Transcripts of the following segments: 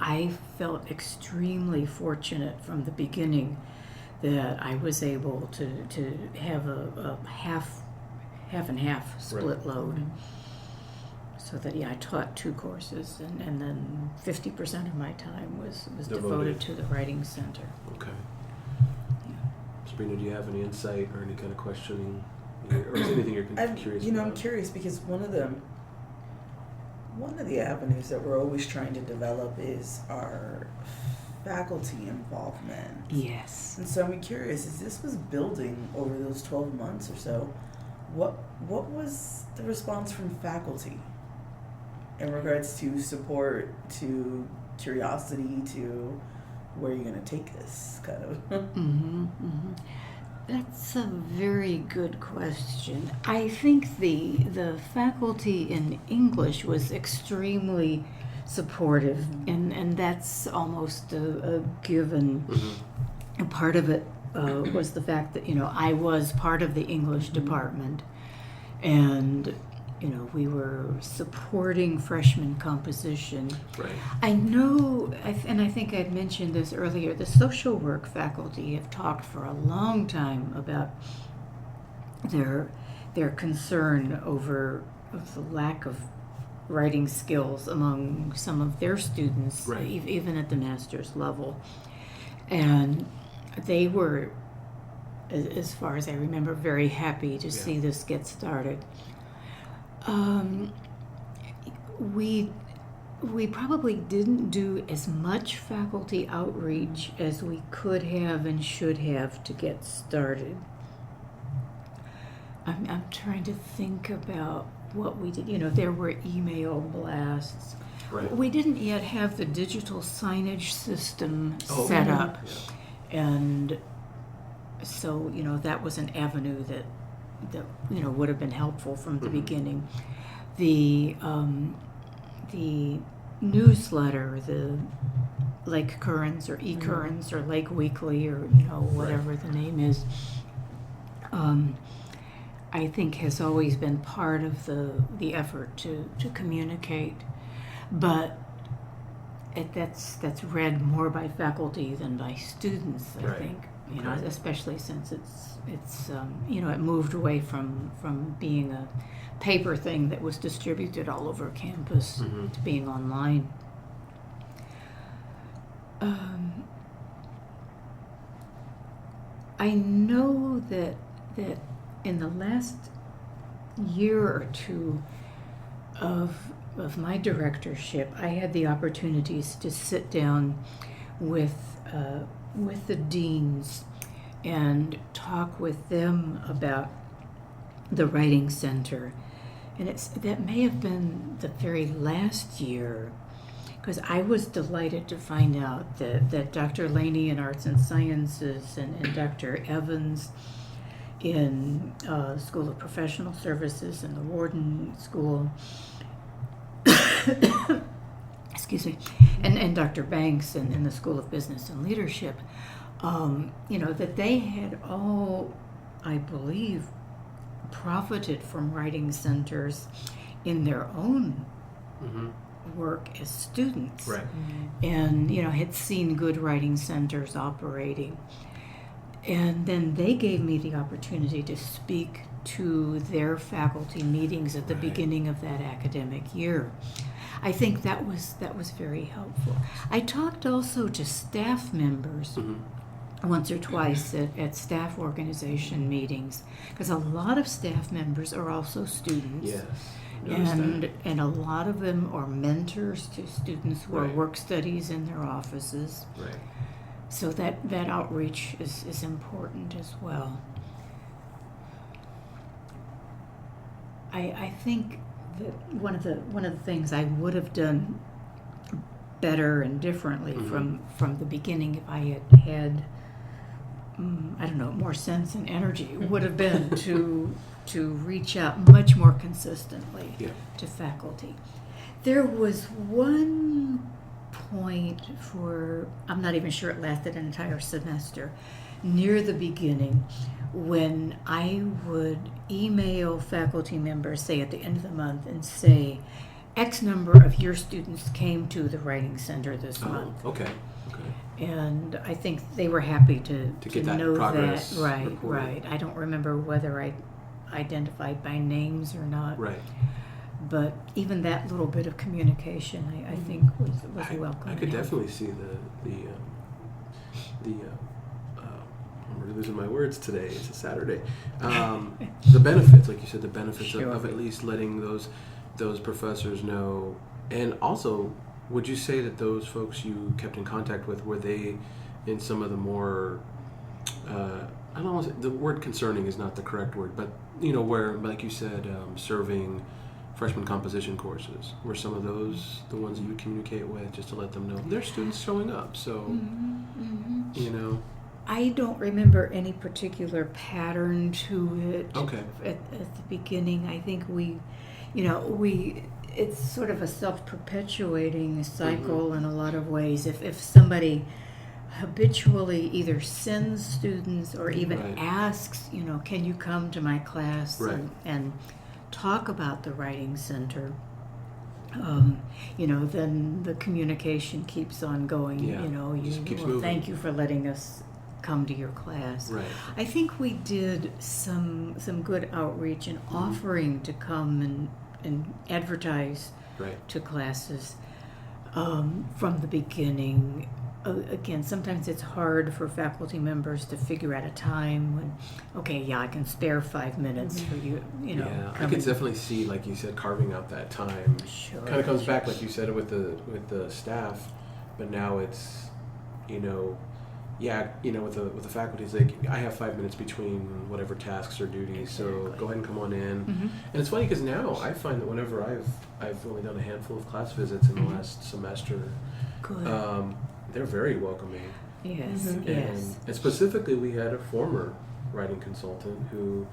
I felt extremely fortunate from the beginning that I was able to have a half and half split load. So that, I taught 2 courses, and then 50% of my time was devoted to the Writing Center. Okay. Sabrina, do you have any insight or any kind of questioning, or is anything you're curious about? I'm curious because one of the avenues that we're always trying to develop is our faculty involvement. Yes. And so I'm curious, as this was building over those 12 months or so, what was the response from faculty in regards to support, to curiosity, to where you're going to take this kind of? That's a very good question. I think the faculty in English was extremely supportive, and that's almost a given. And part of it was the fact that I was part of the English department, and we were supporting freshman composition. Right. I know, and I think I'd mentioned this earlier, the social work faculty have talked for a long time about their concern over the lack of writing skills among some of their students, right. Even at the master's level. And they were, as far as I remember, very happy to see this get started. We probably didn't do as much faculty outreach as we could have and should have to get started. I'm trying to think about what we did. There were email blasts. Right. We didn't yet have the digital signage system set up. Yeah. And so, that was an avenue that would have been helpful from the beginning. The newsletter, the Lake Currents or E-Currents or Lake Weekly or whatever the name is, I think has always been part of the effort to communicate, but that's read more by faculty than by students. I think especially since it's it moved away from being a paper thing that was distributed all over campus to being online. I know that in the last year or two of my directorship, I had the opportunities to sit down with the deans and talk with them about the Writing Center. And that may have been the very last year, because I was delighted to find out that Dr. Laney in Arts and Sciences and Dr. Evans in School of Professional Services and the Warden School, excuse me, and Dr. Banks in the School of Business and Leadership, that they had all, I believe, profited from writing centers in their own work as students, right. And had seen good writing centers operating. And then they gave me the opportunity to speak to their faculty meetings at the beginning of that academic year. I think that was very helpful. I talked also to staff members once or twice at staff organization meetings, because a lot of staff members are also students. Yes. And a lot of them are mentors to students who are work studies in their offices. Right. So that outreach is important as well. I think that one of the things I would have done better and differently from the beginning, if I had more sense and energy, would have been to reach out much more consistently to faculty. There was one point I'm not even sure it lasted an entire semester, near the beginning, when I would email faculty members, say at the end of the month, and say, X number of your students came to the writing center this month. Okay. And I think they were happy to get that know progress that. Right, reported. right. I don't remember whether I identified by names or not. Right. But even that little bit of communication, I think was welcome. I could definitely see I'm really losing my words today. It's a Saturday. The benefits, like you said, the benefits Sure. of at least letting those professors know. And also, would you say that those folks you kept in contact with, were they in some of the more, I don't know, the word concerning is not the correct word, but, where, like you said, serving freshman composition courses, were some of those the ones you would communicate with just to let them know their students showing up? So, I don't remember any particular pattern to it. Okay. At the beginning, I think it's sort of a self-perpetuating cycle in a lot of ways. If somebody habitually either sends students or even Right. asks, can you come to my class Right. and talk about the writing center, then the communication keeps on going. Yeah. Just keeps moving. Thank you for letting us come to your class. Right. I think we did some good outreach in offering to come and advertise Right. to classes from the beginning. Again, sometimes it's hard for faculty members to figure out a time when, I can spare 5 minutes for you, Yeah, I come could and- definitely see, like you said, carving out that time. Sure. Kind of comes back, like you said, with the staff, but now it's, with the faculty, it's like, I have 5 minutes between whatever tasks or duties, so Exactly. go ahead and come on in. Mhm. And it's funny because now I find that whenever I've only done a handful of class visits in the Mhm. last semester, Good. they're very welcoming. Yes, Mhm. yes. And specifically, we had a former writing consultant who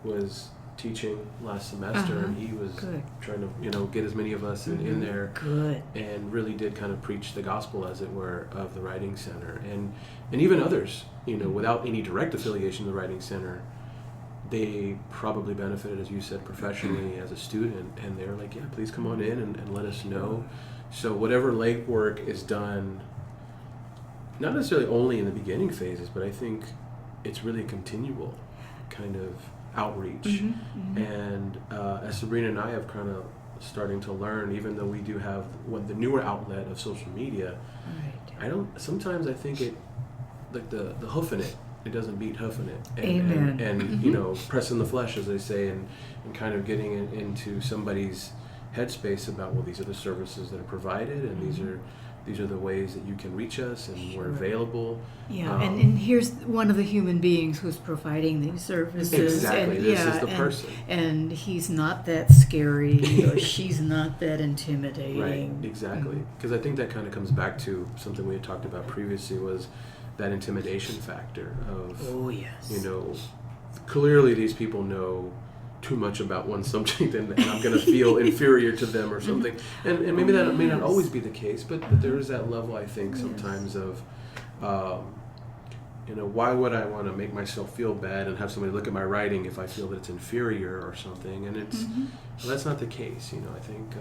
was teaching last semester, and he was Good. trying to, get as many of us in there, Good. and really did kind of preach the gospel, as it were, of the Writing Center, and even others, without any direct affiliation to the Writing Center. They probably benefited, as you said, professionally as a student, and they're like, yeah, please come on in and let us know. So whatever legwork is done, not necessarily only in the beginning phases, but I think it's really a continual kind of outreach. Mhm, mhm. And as Sabrina and I have kind of starting to learn, even though we do have the newer outlet of social media, Right. sometimes I think it, like the hoofing it doesn't beat hoofing it. Amen. And Mhm. pressing the flesh, as they say, and kind of getting into somebody's headspace about, well, these are the services that are provided, and these are the ways that you can reach us, and we're Sure. available. Yeah, and here's one of the human beings who's providing these services. Exactly. And, This is the person. And he's not that scary, or she's not that intimidating. Right, exactly. Because I think that kind of comes back to something we had talked about previously, was that intimidation factor of, Oh, yes. clearly these people know too much about one subject, and I'm going to feel inferior to them or something. And maybe that may not always be the case, but there is that level, I think, sometimes of, why would I want to make myself feel bad and have somebody look at my writing if I feel that it's inferior or something? And it's well, that's not the case. I think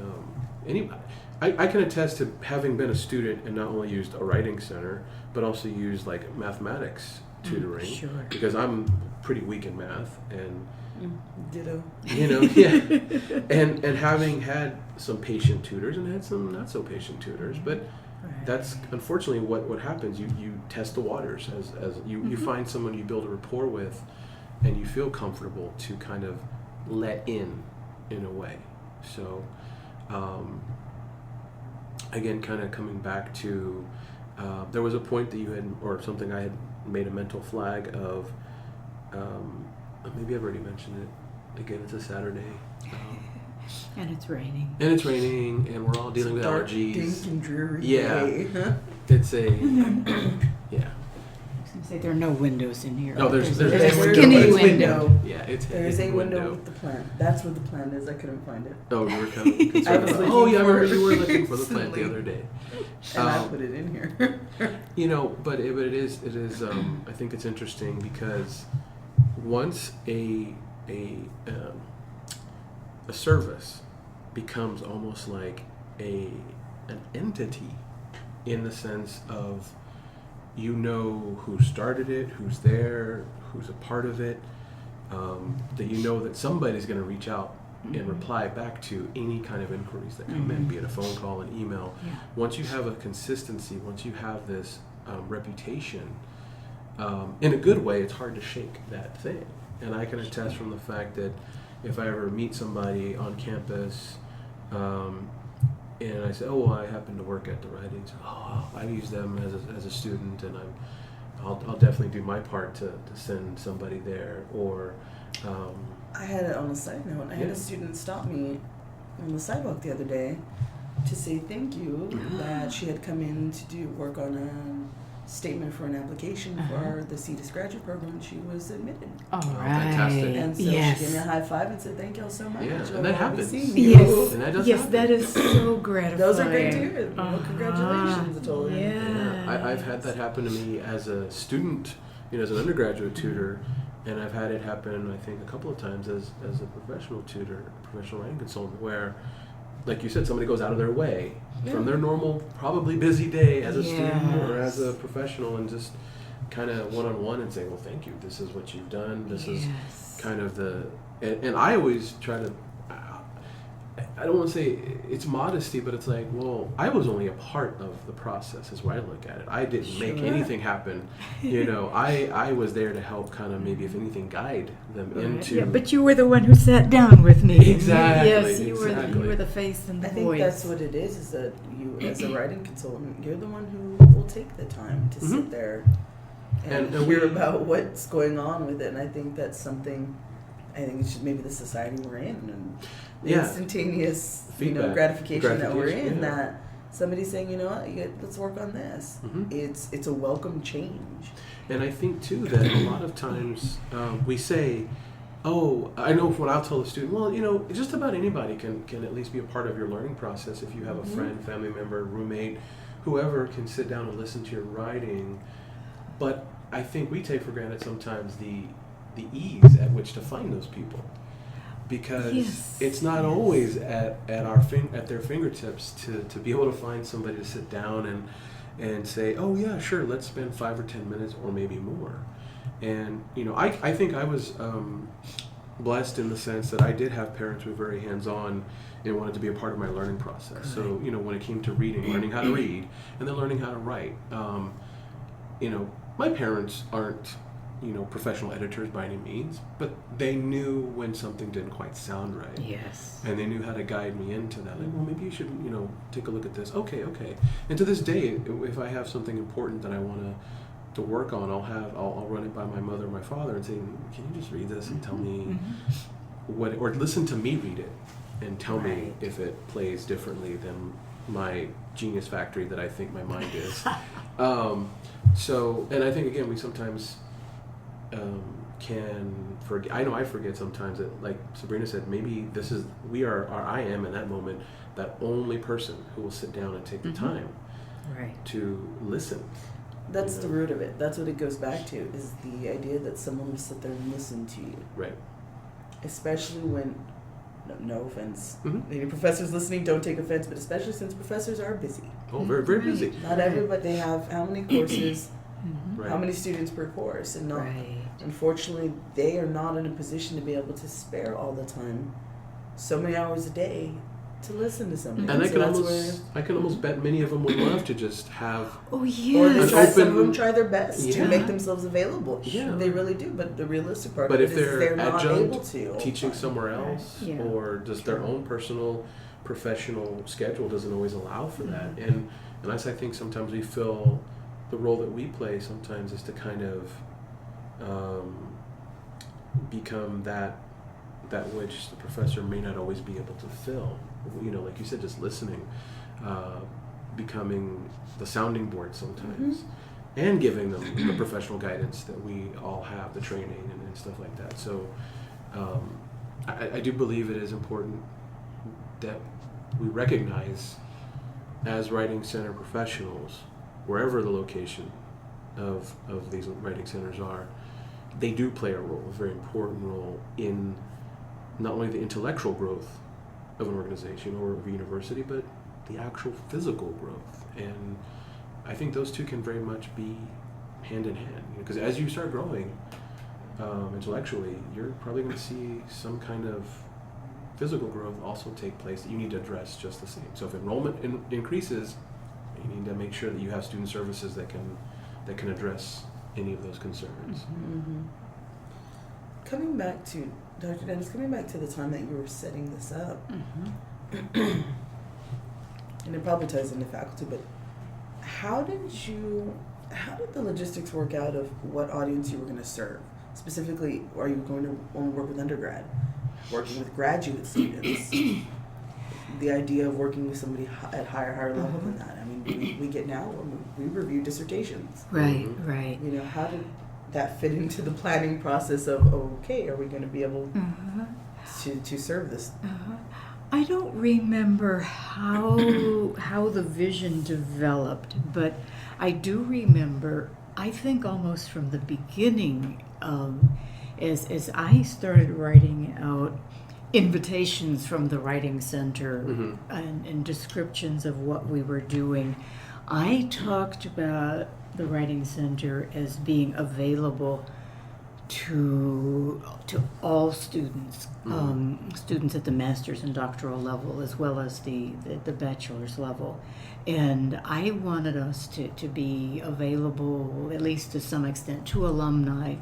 I can attest to having been a student and not only used a writing center, but also used like mathematics tutoring, Sure. because I'm pretty weak in math, and Ditto. and having had some patient tutors and had some not so patient tutors, but that's unfortunately what happens. You test the waters as you find someone you build a rapport with, and you feel comfortable to kind of let in a way. So again, kind of coming back to there was a point that you had, or something I had made a mental flag of. Maybe I've already mentioned it. Again, it's a Saturday. And it's raining. And we're all dealing with Dark, allergies. dank, and dreary Yeah. day. It's a yeah. I was going to say, there are no windows in here. No, there's a a skinny window. window. Yeah, it's There's a hidden window with the plant. That's where the plant is. I couldn't find it. Oh, you were kind of concerned I was about. looking Oh yeah, I for remember it you were looking for the plant the recently. other day. And I put it in here. But it is. I think it's interesting because once a service becomes almost like an entity, in the sense of, you know who started it, who's there, who's a part of it, that you know that somebody's going to reach out and reply back to any kind of inquiries that come in, be it a phone call, an email. Yeah. Once you have a consistency, once you have this reputation, in a good way, it's hard to shake that thing. And I can attest from the fact that if I ever meet somebody on campus, and I say, oh, well, I happen to work at the Writing Center. Oh, I use them as a student, and I'll definitely do my part to send somebody there. Or I had it on a side note. I had a student stop me on the sidewalk the other day to say thank you that she had come in to do work on a statement for an application for the CETUS graduate program. She was admitted. All right. Fantastic. And so she gave me a high five and said, thank y'all so much. Yeah, and that happens. Yes, And that does yes, happen. that is so gratifying. Those are great to hear. Well, congratulations, I told her. Yeah. I've had that happen to me as a student, as an undergraduate tutor, and I've had it happen, I think, a couple of times as a professional tutor, professional writing consultant, where, like you said, somebody goes out of their way from their normal, probably busy day as a student or as a professional, and just kind of one-on-one and say, well, thank you. This is what you've done. This is kind of and I always try to, I don't want to say it's modesty, but it's like, well, I was only a part of the process is where I look at it. I didn't make anything happen. I was there to help kind of maybe, if anything, guide them into. Yeah, but you were the one who sat down with me. Exactly. Yes, you exactly. were the face and the I think voice. that's what it is that you, as a writing consultant, you're the one who will take the time to sit there and hear about what's going on with it. And I think that's something, I think it's just maybe the society we're in, and the instantaneous feedback, gratification that we're in, yeah. that somebody's saying, let's work on this. It's a welcome change. And I think, too, that a lot of times we say, oh, I know when I'll tell a student, well, just about anybody can at least be a part of your learning process. If you have a friend, family member, roommate, whoever can sit down and listen to your writing. But I think we take for granted sometimes the ease at which to find those people. Because it's not always at their fingertips to be able to find somebody to sit down and say, oh yeah, sure, let's spend 5 or 10 minutes or maybe more. And I think I was blessed in the sense that I did have parents who were very hands-on and wanted to be a part of my learning process. So when it came to reading, learning how to read, and then learning how to write, my parents aren't professional editors by any means, but they knew when something didn't quite sound right. Yes. And they knew how to guide me into that. Like, well, maybe you should, take a look at this. Okay. And to this day, if I have something important that I want to work on, I'll run it by my mother or my father and say, can you just read this and tell me what, or listen to me read it and tell me if it plays differently than my genius factory that I think my mind is. And I think, again, we sometimes can forget. I know I forget sometimes that, like Sabrina said, maybe I am in that moment that only person who will sit down and take the time to listen. That's the root of it. That's what it goes back to, is the idea that someone will sit there and listen to you. Right. Especially when, no offense, maybe professors listening don't take offense, but especially since professors are busy. Oh, very, very busy. Not everybody, they have how many courses, how many students per course, and not, unfortunately, they are not in a position to be able to spare all the time, so many hours a day, to listen to somebody. And I can almost bet many of them would love to just have. Or some of them try their best to make themselves available. Yeah, they really do. But the realistic part of it is they're not able to. Teaching somewhere else, or just their own personal, professional schedule doesn't always allow for that. And as I think sometimes we feel the role that we play sometimes is to kind of become that which the professor may not always be able to fill. Like you said, just listening, becoming the sounding board sometimes, and giving them the professional guidance that we all have, the training and stuff like that. So I do believe it is important that we recognize, as writing center professionals, wherever the location of these writing centers are, they do play a very important role in not only the intellectual growth of an organization or of a university, but the actual physical growth. And I think those two can very much be hand in hand, because as you start growing intellectually, you're probably going to see some kind of physical growth also take place that you need to address just the same. So if enrollment increases, you need to make sure that you have student services that can address any of those concerns. Mm-hmm. Coming back to Dr. Danis, coming back to the time that you were setting this up, Mm-hmm. and it probably ties into faculty, but how did the logistics work out of what audience you were going to serve? Specifically, are you going to only work with undergrad, working with graduate students? The idea of working with somebody at higher level than that. I mean, we get now when we review dissertations. Right, Mm-hmm. right. You know, how did that fit into the planning process of, okay, are we going to be able to serve this? I don't remember how the vision developed, but I do remember, I think almost from the beginning, as I started writing out invitations from the Writing Center Mm-hmm. and descriptions of what we were doing, I talked about the Writing Center as being available to all students, students at the master's and doctoral level, as well as the bachelor's level. And I wanted us to be available, at least to some extent, to alumni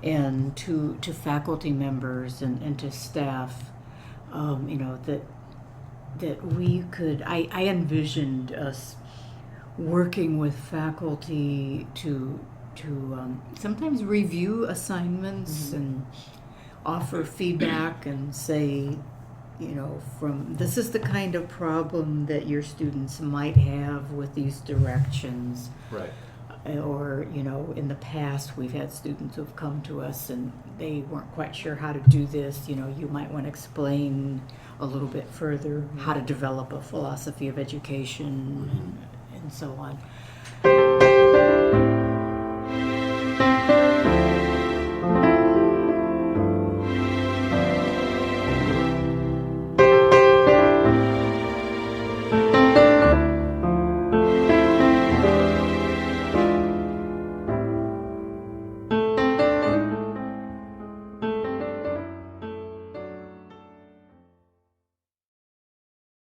and to faculty members and to staff, that we could, I envisioned us working with faculty to sometimes review assignments and offer feedback and say, this is the kind of problem that your students might have with these directions. Right. Or, in the past we've had students who've come to us and they weren't quite sure how to do this. You might want to explain a little bit further how to develop a philosophy of education and so on.